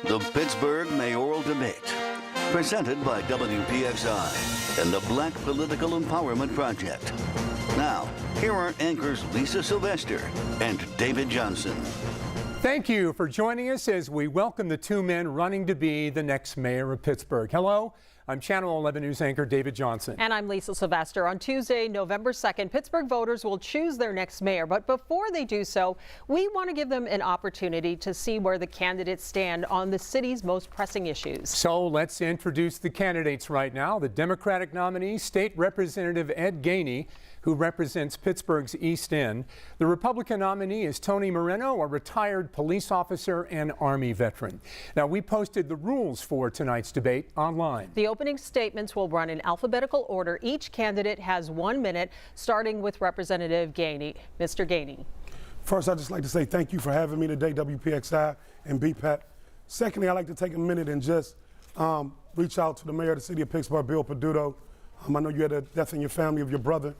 The Pittsburgh mayoral debate, presented by WPXI and the Black Political Empowerment Project. Now, here are anchors Lisa Sylvester and David Johnson. Thank you for joining us as we welcome the two men running to be the next mayor of Pittsburgh. Hello, I'm Channel 11 News anchor David Johnson. And I'm Lisa Sylvester. On Tuesday, November 2nd, Pittsburgh voters will choose their next mayor. But before they do so, we want to give them an opportunity to see where the candidates stand on the city's most pressing issues. So let's introduce the candidates right now. The Democratic nominee, State Representative Ed Gainey, who represents Pittsburgh's East End. The Republican nominee is Tony Moreno, a retired police officer and Army veteran. Now, we posted the rules for tonight's debate online. The opening statements will run in alphabetical order. Each candidate has 1 minute, starting with Representative Gainey. Mr. Gainey. First, I'd just like to say thank you for having me today, WPXI and B-PEP. Secondly, I'd like to take a minute and just reach out to the mayor of the city of Pittsburgh, Bill Peduto. I know you had a death in your family of your brother.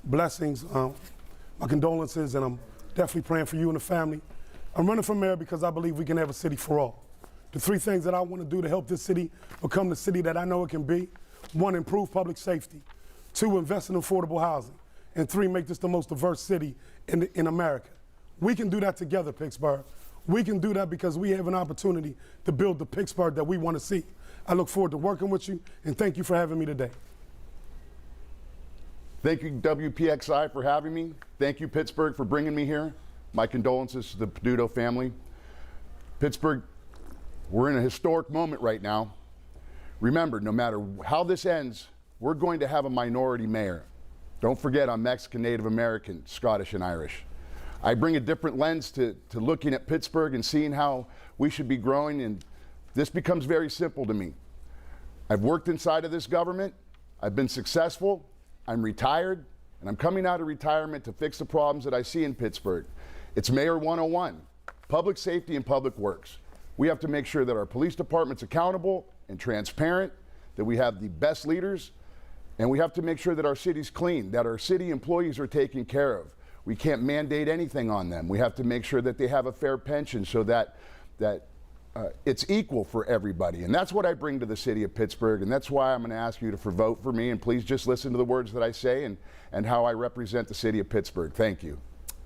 Blessings, my condolences, and I'm definitely praying for you and the family. I'm running for mayor because I believe we can have a city for all. The three things that I want to do to help this city become the city that I know it can be: 1, improve public safety; 2, invest in affordable housing; and 3, make this the most diverse city in America. We can do that together, Pittsburgh. We can do that because we have an opportunity to build the Pittsburgh that we want to see. I look forward to working with you, and thank you for having me today. Thank you, WPXI, for having me. Thank you, Pittsburgh, for bringing me here. My condolences to the Peduto family. Pittsburgh, we're in a historic moment right now. Remember, no matter how this ends, we're going to have a minority mayor. Don't forget, I'm Mexican, Native American, Scottish, and Irish. I bring a different lens to looking at Pittsburgh and seeing how we should be growing, and this becomes very simple to me. I've worked inside of this government. I've been successful. I'm retired, and I'm coming out of retirement to fix the problems that I see in Pittsburgh. It's Mayor 101, public safety and public works. We have to make sure that our police department's accountable and transparent, that we have the best leaders, and we have to make sure that our city's clean, that our city employees are taken care of. We can't mandate anything on them. We have to make sure that they have a fair pension so that it's equal for everybody. And that's what I bring to the city of Pittsburgh, and that's why I'm going to ask you to vote for me, and please just listen to the words that I say and how I represent the city of Pittsburgh. Thank you.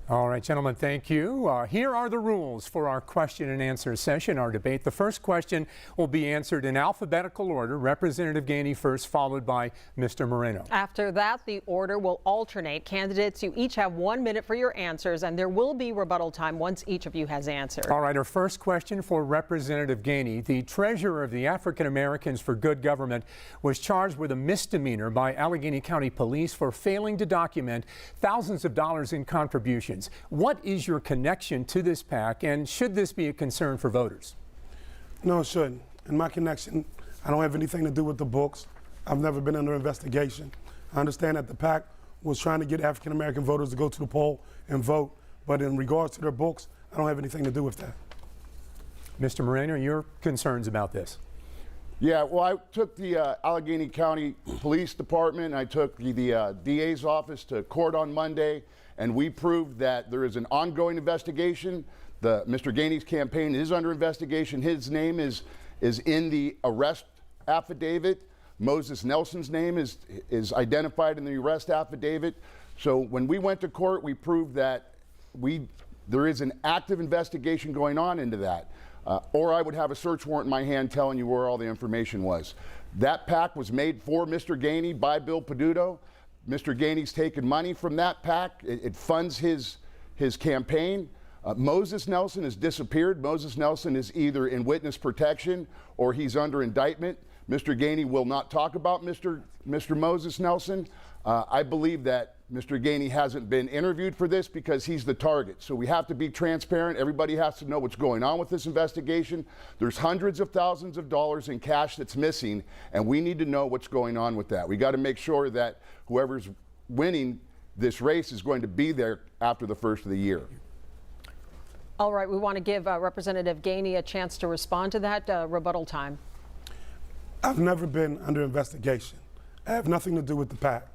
All right, gentlemen, thank you. Here are the rules for our question and answer session, our debate. The first question will be answered in alphabetical order. Representative Gainey first, followed by Mr. Moreno. After that, the order will alternate. Candidates, you each have 1 minute for your answers, and there will be rebuttal time once each of you has answered. All right, our first question for Representative Gainey. The treasurer of the African Americans for Good Government was charged with a misdemeanor by Allegheny County Police for failing to document thousands of dollars in contributions. What is your connection to this PAC, and should this be a concern for voters? No, it shouldn't. In my connection, I don't have anything to do with the books. I've never been under investigation. I understand that the PAC was trying to get African American voters to go to the poll and vote, but in regards to their books, I don't have anything to do with that. Mr. Moreno, your concerns about this? Yeah, well, I took the Allegheny County Police Department, and I took the DA's office to court on Monday, and we proved that there is an ongoing investigation. Mr. Gainey's campaign is under investigation. His name is in the arrest affidavit. Moses Nelson's name is identified in the arrest affidavit. So when we went to court, we proved that there is an active investigation going on into that. Or I would have a search warrant in my hand telling you where all the information was. That PAC was made for Mr. Gainey by Bill Peduto. Mr. Gainey's taken money from that PAC. It funds his campaign. Moses Nelson has disappeared. Moses Nelson is either in witness protection or he's under indictment. Mr. Gainey will not talk about Mr. Moses Nelson. I believe that Mr. Gainey hasn't been interviewed for this because he's the target. So we have to be transparent. Everybody has to know what's going on with this investigation. There's hundreds of thousands of dollars in cash that's missing, and we need to know what's going on with that. We got to make sure that whoever's winning this race is going to be there after the first of the year. All right, we want to give Representative Gainey a chance to respond to that. Rebuttal time. I've never been under investigation. I have nothing to do with the PAC.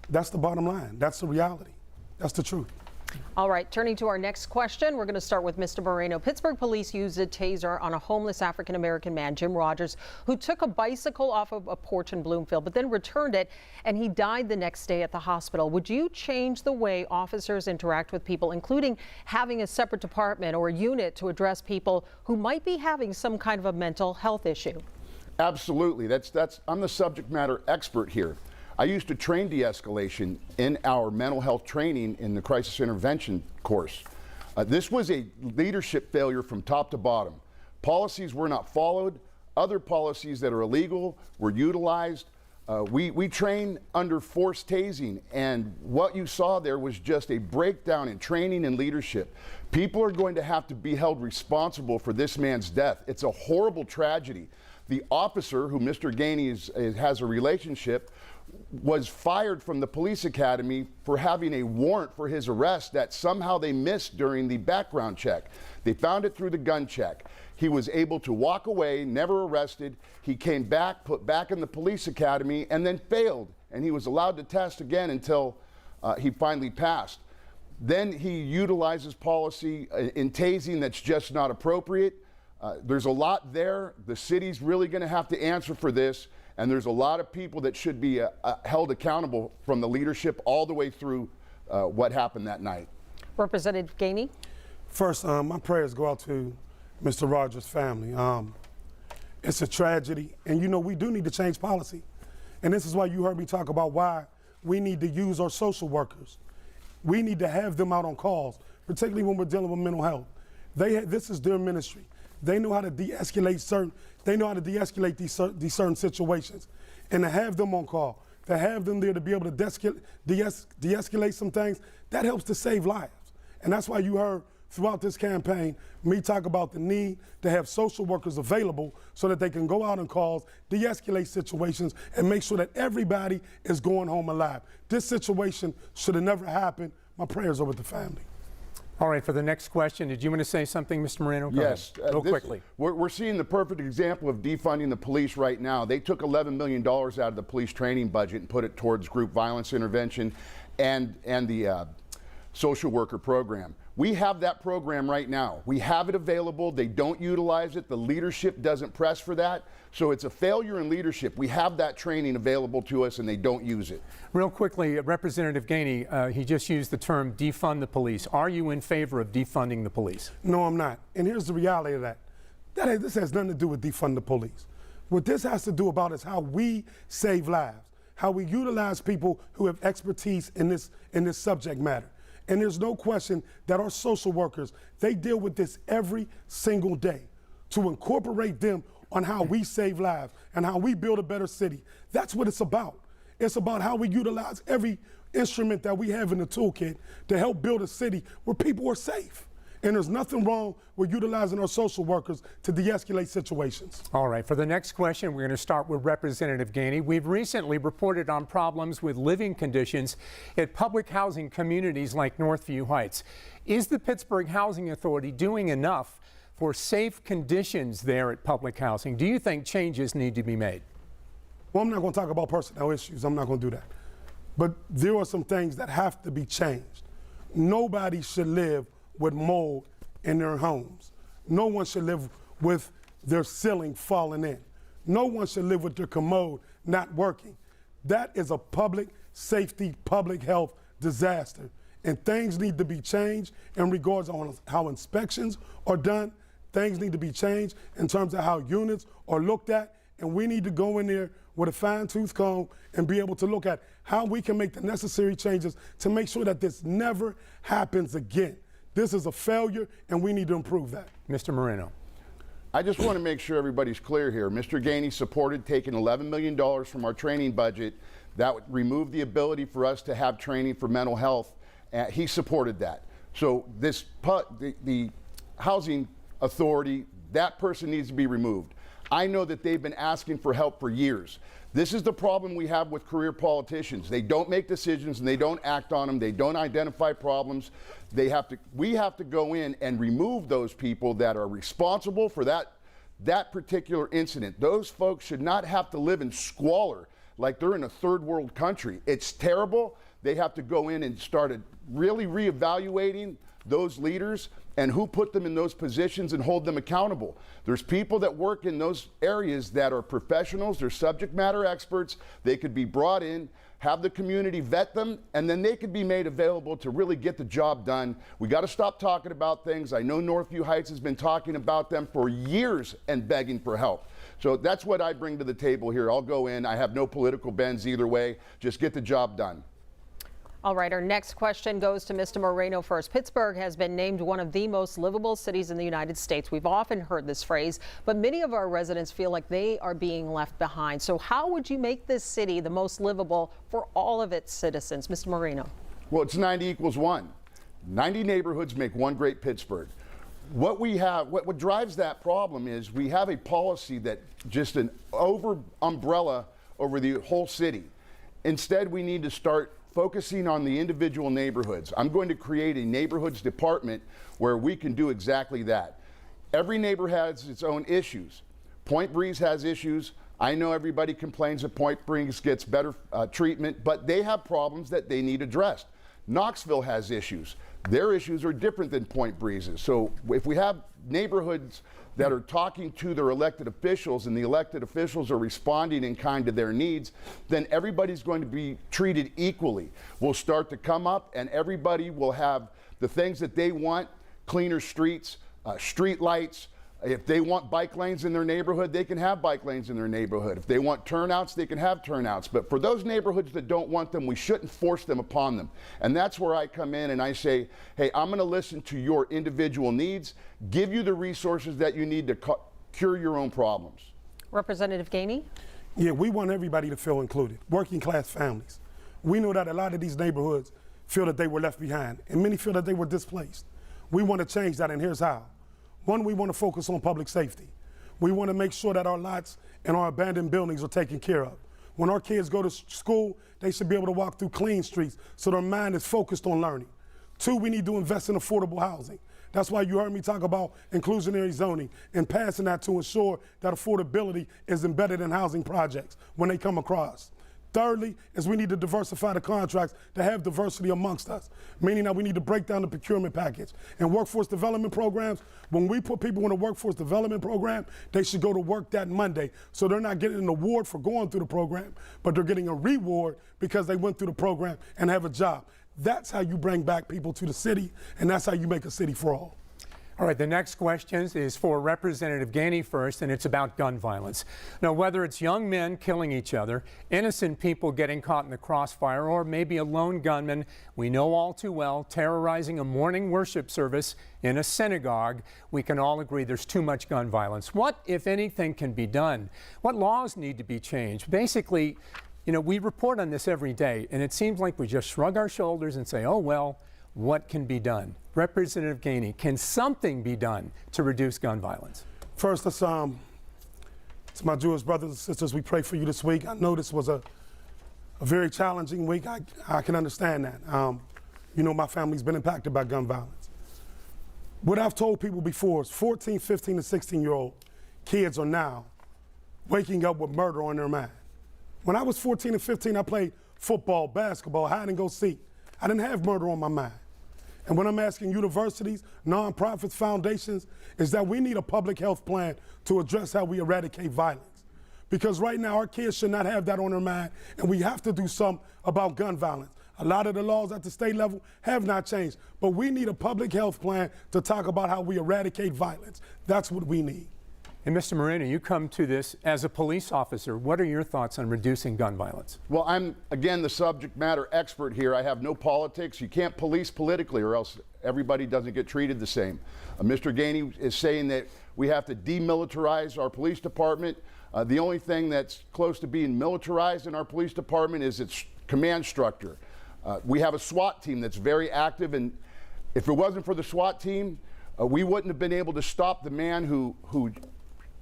That's the bottom line. That's the reality. That's the truth. All right, turning to our next question, we're going to start with Mr. Moreno. Pittsburgh police used a taser on a homeless African-American man, Jim Rogers, who took a bicycle off of a porch in Bloomfield, but then returned it, and he died the next day at the hospital. Would you change the way officers interact with people, including having a separate department or a unit to address people who might be having some kind of a mental health issue? Absolutely. I'm the subject matter expert here. I used to train de-escalation in our mental health training in the crisis intervention course. This was a leadership failure from top to bottom. Policies were not followed. Other policies that are illegal were utilized. We train under forced tasing, and what you saw there was just a breakdown in training and leadership. People are going to have to be held responsible for this man's death. It's a horrible tragedy. The officer, who Mr. Gainey has a relationship, was fired from the police academy for having a warrant for his arrest that somehow they missed during the background check. They found it through the gun check. He was able to walk away, never arrested. He came back, put back in the police academy, and then failed. And he was allowed to test again until he finally passed. Then he utilizes policy in tasing that's just not appropriate. There's a lot there. The city's really going to have to answer for this. And there's a lot of people that should be held accountable from the leadership all the way through what happened that night. Representative Gainey? First, my prayers go out to Mr. Rogers' family. It's a tragedy, and you know we do need to change policy. And this is why you heard me talk about why we need to use our social workers. We need to have them out on calls, particularly when we're dealing with mental health. This is their ministry. They know how to de-escalate these certain situations, and to have them on call, to have them there to be able to de-escalate some things, that helps to save lives. And that's why you heard throughout this campaign me talk about the need to have social workers available so that they can go out on calls, de-escalate situations, and make sure that everybody is going home alive. This situation should have never happened. My prayers are with the family. All right, for the next question, did you want to say something, Mr. Moreno? Go yes. ahead. Real quickly. We're seeing the perfect example of defunding the police right now. They took $11 million out of the police training budget and put it towards group violence intervention and the social worker program. We have that program right now. We have it available. They don't utilize it. The leadership doesn't press for that. So it's a failure in leadership. We have that training available to us and they don't use it. Real quickly, Representative Gainey, he just used the term defund the police. Are you in favor of defunding the police? No, I'm not. And here's the reality of that. This has nothing to do with defund the police. What this has to do about is how we save lives, how we utilize people who have expertise in this subject matter. And there's no question that our social workers, they deal with this every single day. To incorporate them on how we save lives and how we build a better city, that's what it's about. It's about how we utilize every instrument that we have in the toolkit to help build a city where people are safe. And there's nothing wrong with utilizing our social workers to de-escalate situations. All right, for the next question, we're going to start with Representative Gainey. We've recently reported on problems with living conditions at public housing communities like Northview Heights. Is the Pittsburgh Housing Authority doing enough for safe conditions there at public housing? Do you think changes need to be made? Well, I'm not going to talk about personnel issues. I'm not going to do that. But there are some things that have to be changed. Nobody should live with mold in their homes. No one should live with their ceiling falling in. No one should live with their commode not working. That is a public safety, public health disaster. And things need to be changed in regards on how inspections are done. Things need to be changed in terms of how units are looked at. And we need to go in there with a fine-tooth comb and be able to look at how we can make the necessary changes to make sure that this never happens again. This is a failure, and we need to improve that. Mr. Moreno. I just want to make sure everybody's clear here. Mr. Gainey supported taking $11 million from our training budget. That would remove the ability for us to have training for mental health. He supported that. So the housing authority, that person needs to be removed. I know that they've been asking for help for years. This is the problem we have with career politicians. They don't make decisions and they don't act on them. They don't identify problems. We have to go in and remove those people that are responsible for that particular incident. Those folks should not have to live in squalor like they're in a third world country. It's terrible. they have to go in and start really reevaluating those leaders and who put them in those positions and hold them accountable. There's people that work in those areas that are professionals, they're subject matter experts. They could be brought in, have the community vet them, and then they could be made available to really get the job done. We got to stop talking about things. I know Northview Heights has been talking about them for years and begging for help. So that's what I bring to the table here. I'll go in. I have no political bends either way. Just get the job done. All right, our next question goes to Mr. Moreno first. Pittsburgh has been named one of the most livable cities in the United States. We've often heard this phrase, but many of our residents feel like they are being left behind. So how would you make this city the most livable for all of its citizens? Mr. Moreno. Well, it's 90 equals 1. 90 neighborhoods make one great Pittsburgh. What we have, what drives that problem is we have a policy that just an umbrella over the whole city. Instead, we need to start focusing on the individual neighborhoods. I'm going to create a neighborhoods department where we can do exactly that. Every neighbor has its own issues. Point Breeze has issues. I know everybody complains that Point Breeze gets better treatment, but they have problems that they need addressed. Knoxville has issues. Their issues are different than Point Breeze's. So if we have neighborhoods that are talking to their elected officials and the elected officials are responding in kind to their needs, then everybody's going to be treated equally. We'll start to come up and everybody will have the things that they want: cleaner streets, street lights. If they want bike lanes in their neighborhood, they can have bike lanes in their neighborhood. If they want turnouts, they can have turnouts. But for those neighborhoods that don't want them, we shouldn't force them upon them. And that's where I come in and I say, hey, I'm going to listen to your individual needs, give you the resources that you need to cure your own problems. Representative Gainey. Yeah, we want everybody to feel included, working class families. We know that a lot of these neighborhoods feel that they were left behind, and many feel that they were displaced. We want to change that, and here's how. One, we want to focus on public safety. We want to make sure that our lots and our abandoned buildings are taken care of. When our kids go to school, they should be able to walk through clean streets so their mind is focused on learning. Two, we need to invest in affordable housing. That's why you heard me talk about inclusionary zoning and passing that to ensure that affordability is embedded in housing projects when they come across. Thirdly, is we need to diversify the contracts to have diversity amongst us, meaning that we need to break down the procurement package. And workforce development programs, when we put people in a workforce development program, they should go to work that Monday. So they're not getting an award for going through the program, but they're getting a reward because they went through the program and have a job. That's how you bring back people to the city, and that's how you make a city for all. All right, the next question is for Representative Gainey first, and it's about gun violence. Now, whether it's young men killing each other, innocent people getting caught in the crossfire, or maybe a lone gunman, we know all too well, terrorizing a morning worship service in a synagogue, we can all agree there's too much gun violence. What, if anything, can be done? What laws need to be changed? Basically, you know, we report on this every day, and it seems like we just shrug our shoulders and say, oh, well, what can be done? Representative Gainey, can something be done to reduce gun violence? First, let's, to my Jewish brothers and sisters, we pray for you this week. I know this was a very challenging week. I can understand that. You know, my family's been impacted by gun violence. What I've told people before is 14, 15, and 16-year-old kids are now waking up with murder on their mind. When I was 14 and 15, I played football, basketball, hide and go seek. I didn't have murder on my mind. And what I'm asking universities, nonprofits, foundations, is that we need a public health plan to address how we eradicate violence. Because right now our kids should not have that on their mind, and we have to do something about gun violence. A lot of the laws at the state level have not changed, but we need a public health plan to talk about how we eradicate violence. That's what we need. And Mr. Moreno, you come to this as a police officer. What are your thoughts on reducing gun violence? Well, I'm, again, the subject matter expert here. I have no politics. You can't police politically or else everybody doesn't get treated the same. Mr. Gainey is saying that we have to demilitarize our police department. The only thing that's close to being militarized in our police department is its command structure. We have a SWAT team that's very active, and if it wasn't for the SWAT team, we wouldn't have been able to stop the man who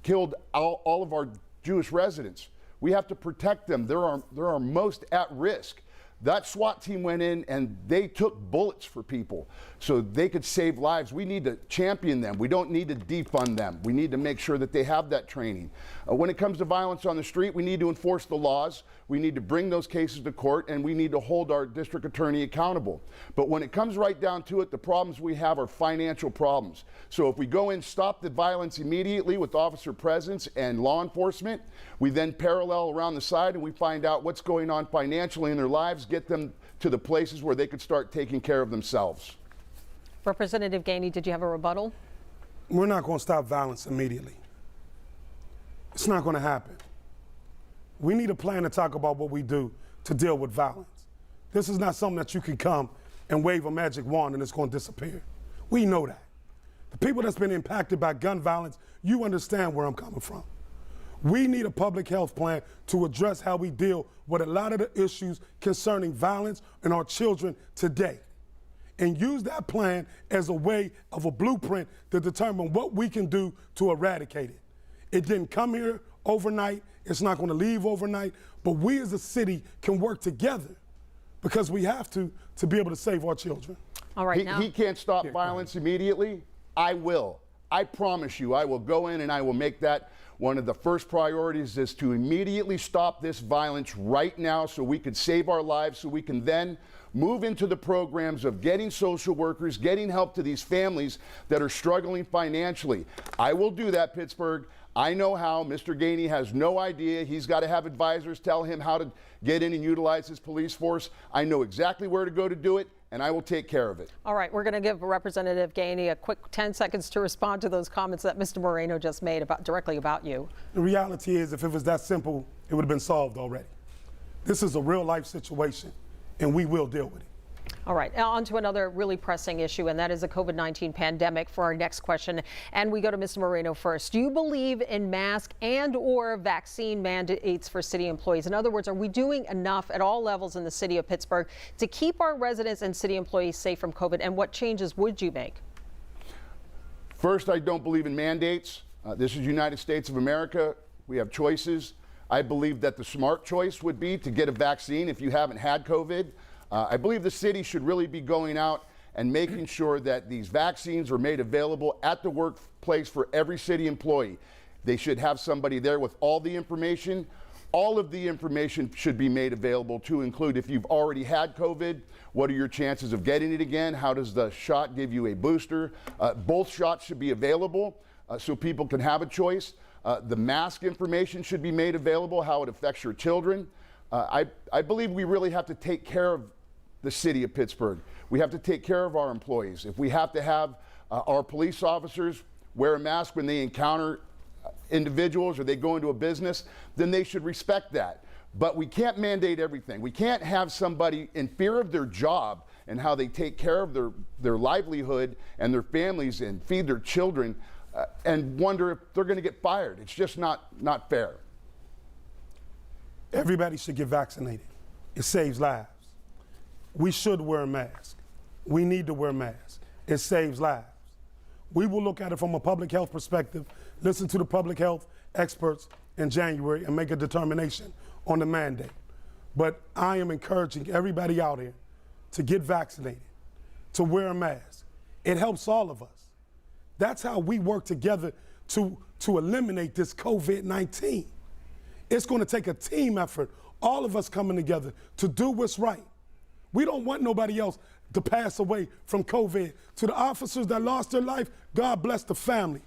killed all of our Jewish residents. We have to protect them. They're our most at risk. That SWAT team went in and they took bullets for people so they could save lives. We need to champion them. We don't need to defund them. We need to make sure that they have that training. When it comes to violence on the street, we need to enforce the laws. We need to bring those cases to court, and we need to hold our district attorney accountable. But when it comes right down to it, the problems we have are financial problems. So if we go in, stop the violence immediately with officer presence and law enforcement, we then parallel around the side and we find out what's going on financially in their lives, get them to the places where they could start taking care of themselves. Representative Gainey, did you have a rebuttal? We're not going to stop violence immediately. It's not going to happen. We need a plan to talk about what we do to deal with violence. This is not something that you can come and wave a magic wand and it's going to disappear. We know that. The people that's been impacted by gun violence, you understand where I'm coming from. We need a public health plan to address how we deal with a lot of the issues concerning violence in our children today, and use that plan as a way of a blueprint to determine what we can do to eradicate it. It didn't come here overnight. It's not going to leave overnight, but we as a city can work together because we have to be able to save our children. All right, He can't stop violence immediately. I will. I promise you, I will go in and I will make that one of the first priorities, is to immediately stop this violence right now so we can save our lives, so we can then move into the programs of getting social workers, getting help to these families that are struggling financially. I will do that, Pittsburgh. I know how. Mr. Gainey has no idea. He's got to have advisors tell him how to get in and utilize his police force. I know exactly where to go to do it, and I will take care of it. All right, we're going to give Representative Gainey a quick 10 seconds to respond to those comments that Mr. Moreno just made directly about you. The reality is, if it was that simple, it would have been solved already. This is a real life situation, and we will deal with it. All right, now on to another really pressing issue, and that is the COVID-19 pandemic for our next question. And we go to Mr. Moreno first. Do you believe in mask and or vaccine mandates for city employees? In other words, are we doing enough at all levels in the city of Pittsburgh to keep our residents and city employees safe from COVID? And what changes would you make? First, I don't believe in mandates. This is the United States of America. We have choices. I believe that the smart choice would be to get a vaccine if you haven't had COVID. I believe the city should really be going out and making sure that these vaccines are made available at the workplace for every city employee. They should have somebody there with all the information. All of the information should be made available, to include if you've already had COVID, what are your chances of getting it again? How does the shot give you a booster? Both shots should be available so people can have a choice. The mask information should be made available, how it affects your children. I believe we really have to take care of the city of Pittsburgh. We have to take care of our employees. If we have to have our police officers wear a mask when they encounter individuals or they go into a business, then they should respect that. But we can't mandate everything. We can't have somebody in fear of their job and how they take care of their livelihood and their families and feed their children and wonder if they're going to get fired. It's just not fair. Everybody should get vaccinated. It saves lives. We should wear a mask. We need to wear masks. It saves lives. We will look at it from a public health perspective, listen to the public health experts in January and make a determination on the mandate. But I am encouraging everybody out here to get vaccinated, to wear a mask. It helps all of us. That's how we work together to eliminate this COVID-19. It's going to take a team effort, all of us coming together to do what's right. We don't want nobody else to pass away from COVID. To the officers that lost their life, God bless the family.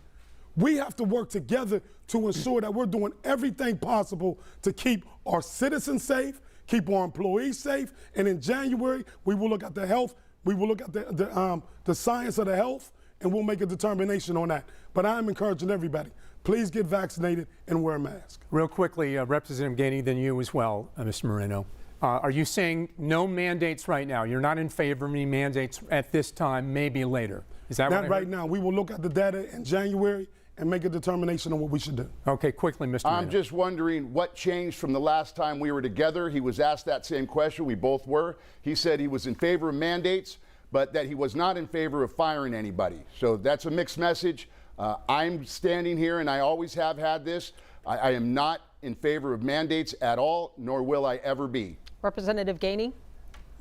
We have to work together to ensure that we're doing everything possible to keep our citizens safe, keep our employees safe, and in January, we will look at the health, we will look at the science of the health, and we'll make a determination on that. But I'm encouraging everybody, please get vaccinated and wear a mask. Real quickly, Representative Gainey, then you as well, Mr. Moreno. Are you saying no mandates right now? You're not in favor of any mandates at this time, maybe later? Is that Not right now. We will look at the data in January and make a determination on what we should do. Okay, quickly, Mr. Moreno. I'm just wondering what changed from the last time we were together. He was asked that same question. We both were. He said he was in favor of mandates, but that he was not in favor of firing anybody. So that's a mixed message. I'm standing here, and I always have had this. I am not in favor of mandates at all, nor will I ever be. Representative Gainey?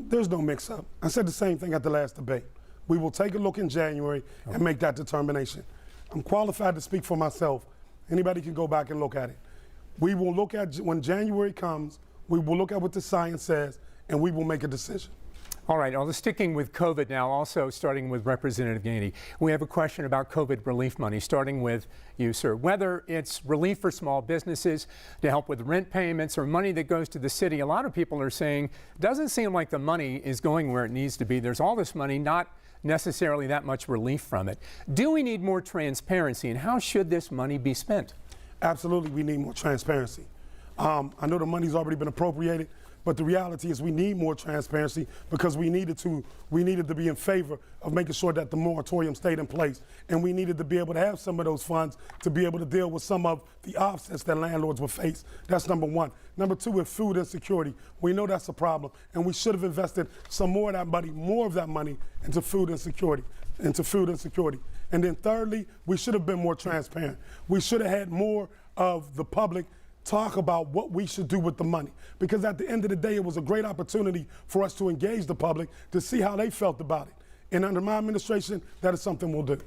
There's no mix-up. I said the same thing at the last debate. We will take a look in January and make that determination. I'm qualified to speak for myself. Anybody can go back and look at it. We will look at, when January comes, we will look at what the science says, and we will make a decision. All right, well, sticking with COVID now, also starting with Representative Gainey, we have a question about COVID relief money, starting with you, sir. Whether it's relief for small businesses to help with rent payments or money that goes to the city, a lot of people are saying it doesn't seem like the money is going where it needs to be. There's all this money, not necessarily that much relief from it. Do we need more transparency, and how should this money be spent? Absolutely, we need more transparency. I know the money's already been appropriated, but the reality is we need more transparency because we needed to be in favor of making sure that the moratorium stayed in place, and we needed to be able to have some of those funds to be able to deal with some of the offsets that landlords would face. That's number one. Number two, with food insecurity, we know that's a problem, and we should have invested some more of that money into food insecurity. And then thirdly, we should have been more transparent. We should have had more of the public talk about what we should do with the money. Because at the end of the day, it was a great opportunity for us to engage the public to see how they felt about it. And under my administration, that is something we'll do.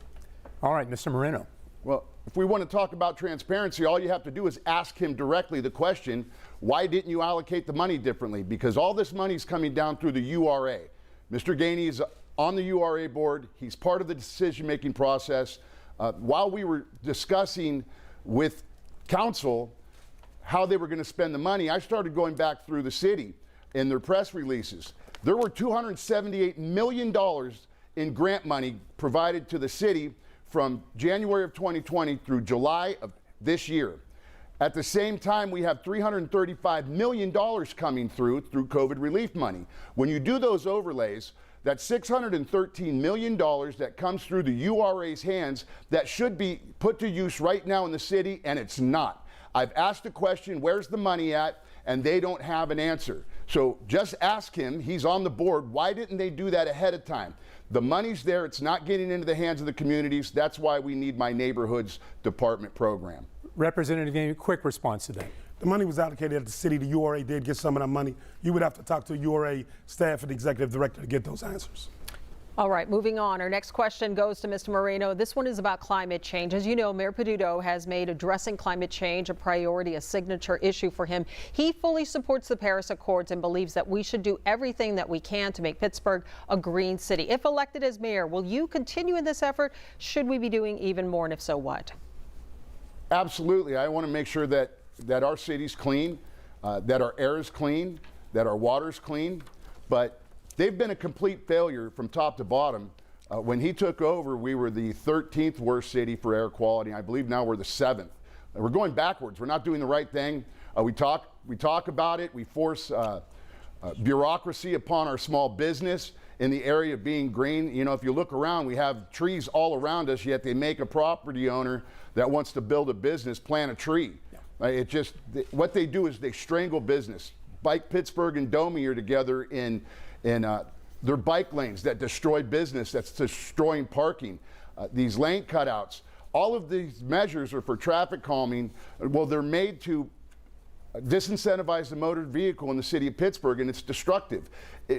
All right, Mr. Moreno. Well, if we want to talk about transparency, all you have to do is ask him directly the question, why didn't you allocate the money differently? Because all this money is coming down through the URA. Mr. Gainey is on the URA board. He's part of the decision-making process. While we were discussing with council how they were going to spend the money, I started going back through the city in their press releases. There were $278 million in grant money provided to the city from January of 2020 through July of this year. At the same time, we have $335 million coming through COVID relief money. When you do those overlays, that's $613 million that comes through the URA's hands that should be put to use right now in the city, and it's not. I've asked the question, where's the money at? And they don't have an answer. So just ask him, he's on the board, why didn't they do that ahead of time? The money's there, it's not getting into the hands of the communities. That's why we need My Neighborhoods Department program. Representative Gainey, quick response to that. The money was allocated at the city. The URA did get some of that money. You would have to talk to URA staff and executive director to get those answers. All right, moving on. Our next question goes to Mr. Moreno. This one is about climate change. As you know, Mayor Peduto has made addressing climate change a priority, a signature issue for him. He fully supports the Paris Accords and believes that we should do everything that we can to make Pittsburgh a green city. If elected as mayor, will you continue in this effort? Should we be doing even more, and if so, what? Absolutely. I want to make sure that our city's clean, that our air is clean, that our water's clean, but they've been a complete failure from top to bottom. When he took over, we were the 13th worst city for air quality. I believe now we're the 7th. We're going backwards. We're not doing the right thing. We talk about it. We force bureaucracy upon our small business in the area of being green. You know, if you look around, we have trees all around us, yet they make a property owner that wants to build a business plant a tree. It just, what they do is they strangle business. Bike Pittsburgh and Domi are together in their bike lanes that destroy business, that's destroying parking, these lane cutouts. All of these measures are for traffic calming. Well, they're made to disincentivize the motor vehicle in the city of Pittsburgh, and it's destructive.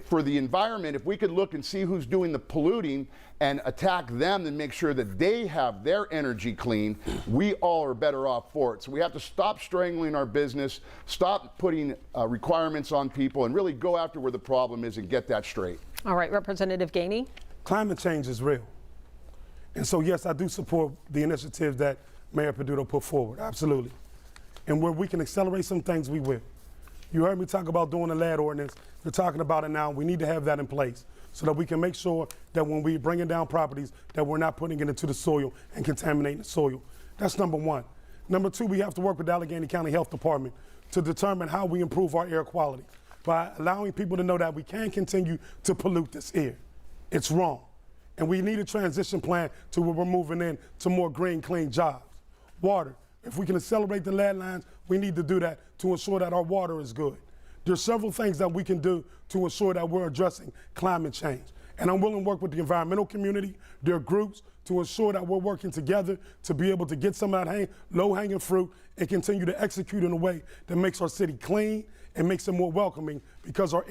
For the environment, if we could look and see who's doing the polluting and attack them and make sure that they have their energy clean, we all are better off for it. So we have to stop strangling our business, stop putting requirements on people, and really go after where the problem is and get that straight. All right, Representative Gainey. Climate change is real. And so, yes, I do support the initiative that Mayor Peduto put forward, absolutely. And where we can accelerate some things, we will. You heard me talk about doing the lead ordinance. We're talking about it now. We need to have that in place so that we can make sure that when we bringing down properties, that we're not putting it into the soil and contaminating the soil. That's number one. Number two, we have to work with the Allegheny County Health Department to determine how we improve our air quality by allowing people to know that we can't continue to pollute this air. It's wrong. And we need a transition plan to where we're moving in to more green, clean jobs. Water. If we can accelerate the lead lines, we need to do that to ensure that our water is good. There's several things that we can do to ensure that we're addressing climate change. And I'm willing to work with the environmental community, their groups, to ensure that we're working together to be able to get some of that low-hanging fruit and continue to execute in a way that makes our city clean and makes it more welcoming because our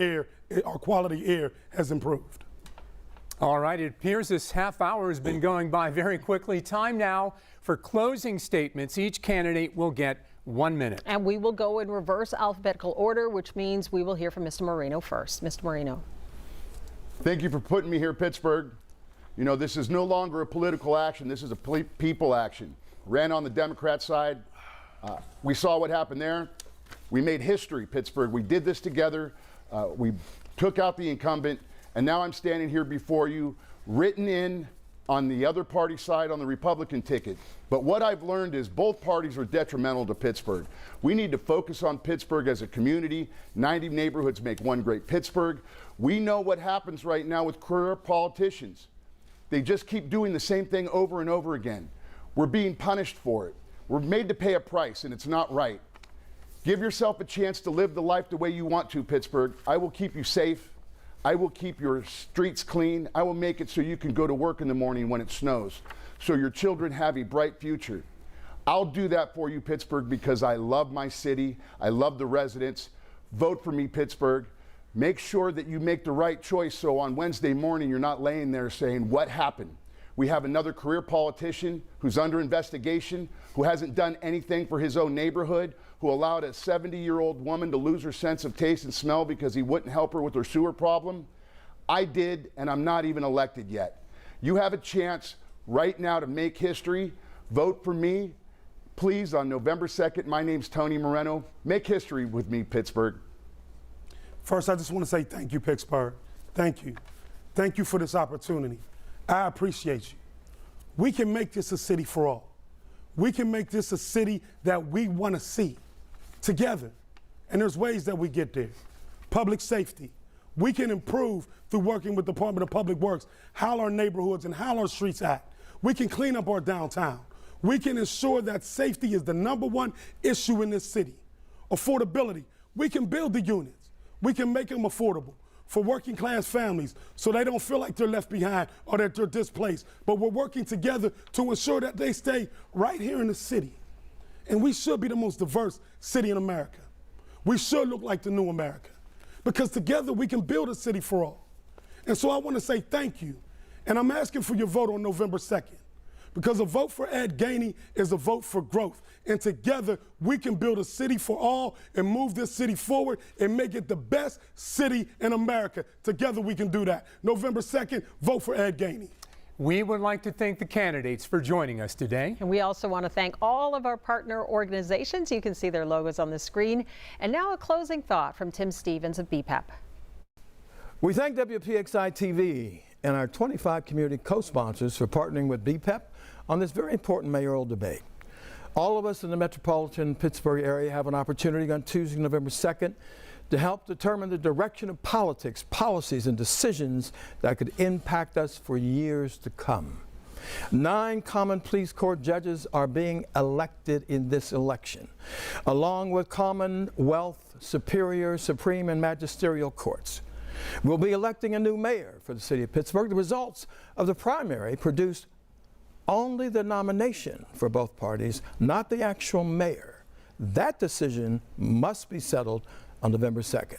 quality air has improved. All right, it appears this half hour has been going by very quickly. Time now for closing statements. Each candidate will get 1 minute. And we will go in reverse alphabetical order, which means we will hear from Mr. Moreno first. Mr. Moreno. Thank you for putting me here, Pittsburgh. You know, this is no longer a political action. This is a people action. Ran on the Democrat side. We saw what happened there. We made history, Pittsburgh. We did this together. We took out the incumbent. And now I'm standing here before you, written in on the other party side on the Republican ticket. But what I've learned is both parties are detrimental to Pittsburgh. We need to focus on Pittsburgh as a community. 90 neighborhoods make one great Pittsburgh. We know what happens right now with career politicians. They just keep doing the same thing over and over again. We're being punished for it. We're made to pay a price, and it's not right. Give yourself a chance to live the life the way you want to, Pittsburgh. I will keep you safe. I will keep your streets clean. I will make it so you can go to work in the morning when it snows, so your children have a bright future. I'll do that for you, Pittsburgh, because I love my city. I love the residents. Vote for me, Pittsburgh. Make sure that you make the right choice so on Wednesday morning you're not laying there saying, what happened? We have another career politician who's under investigation, who hasn't done anything for his own neighborhood, who allowed a 70-year-old woman to lose her sense of taste and smell because he wouldn't help her with her sewer problem. I did, and I'm not even elected yet. You have a chance right now to make history. Vote for me, please, on November 2nd. My name's Tony Moreno. Make history with me, Pittsburgh. First, I just want to say thank you, Pittsburgh. Thank you. Thank you for this opportunity. I appreciate you. We can make this a city for all. We can make this a city that we want to see together. And there's ways that we get there. Public safety. We can improve through working with the Department of Public Works, how our neighborhoods and how our streets act. We can clean up our downtown. We can ensure that safety is the #1 issue in this city. Affordability. We can build the units. We can make them affordable for working class families so they don't feel like they're left behind or that they're displaced. But we're working together to ensure that they stay right here in the city. And we should be the most diverse city in America. We should look like the new America because together we can build a city for all. And so I want to say thank you. And I'm asking for your vote on November 2nd because a vote for Ed Gainey is a vote for growth. And together we can build a city for all and move this city forward and make it the best city in America. Together we can do that. November 2nd, vote for Ed Gainey. We would like to thank the candidates for joining us today. And we also want to thank all of our partner organizations. You can see their logos on the screen. And now a closing thought from Tim Stevens of B-PEP. We thank WPXI-TV and our 25 community co-sponsors for partnering with B-PEP on this very important mayoral debate. All of us in the metropolitan Pittsburgh area have an opportunity on Tuesday, November 2nd, to help determine the direction of politics, policies, and decisions that could impact us for years to come. 9 common pleas court judges are being elected in this election, along with Commonwealth, Superior, Supreme, and Magisterial courts. We'll be electing a new mayor for the city of Pittsburgh. The results of the primary produced only the nomination for both parties, not the actual mayor. That decision must be settled on November 2nd.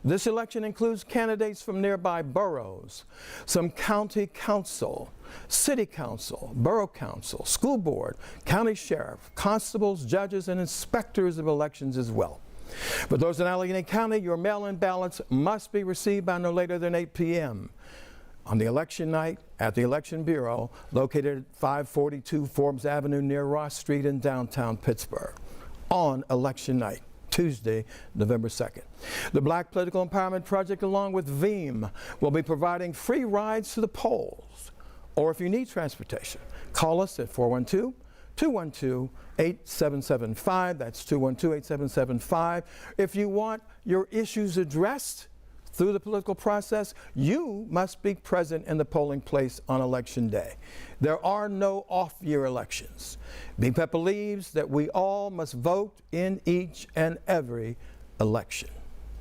This election includes candidates from nearby boroughs, some county council, city council, borough council, school board, county sheriff, constables, judges, and inspectors of elections as well. For those in Allegheny County, your mail-in ballots must be received by no later than 8 p.m. on the election night at the Election Bureau, located at 542 Forbes Avenue near Ross Street in downtown Pittsburgh, on election night, Tuesday, November 2nd. The Black Political Empowerment Project, along with VEAM, will be providing free rides to the polls. Or if you need transportation, call us at 412-212-8775. That's 212-8775. If you want your issues addressed through the political process, you must be present in the polling place on election day. There are no off-year elections. B-PEP believes that we all must vote in each and every election.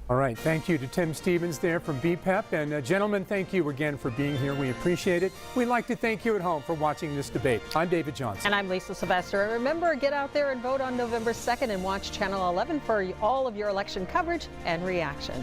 All right, thank you to Tim Stevens there from B-PEP. And gentlemen, thank you again for being here. We appreciate it. We'd like to thank you at home for watching this debate. I'm David Johnson. And I'm Lisa Sylvester. And remember, get out there and vote on November 2nd and watch Channel 11 for all of your election coverage and reaction.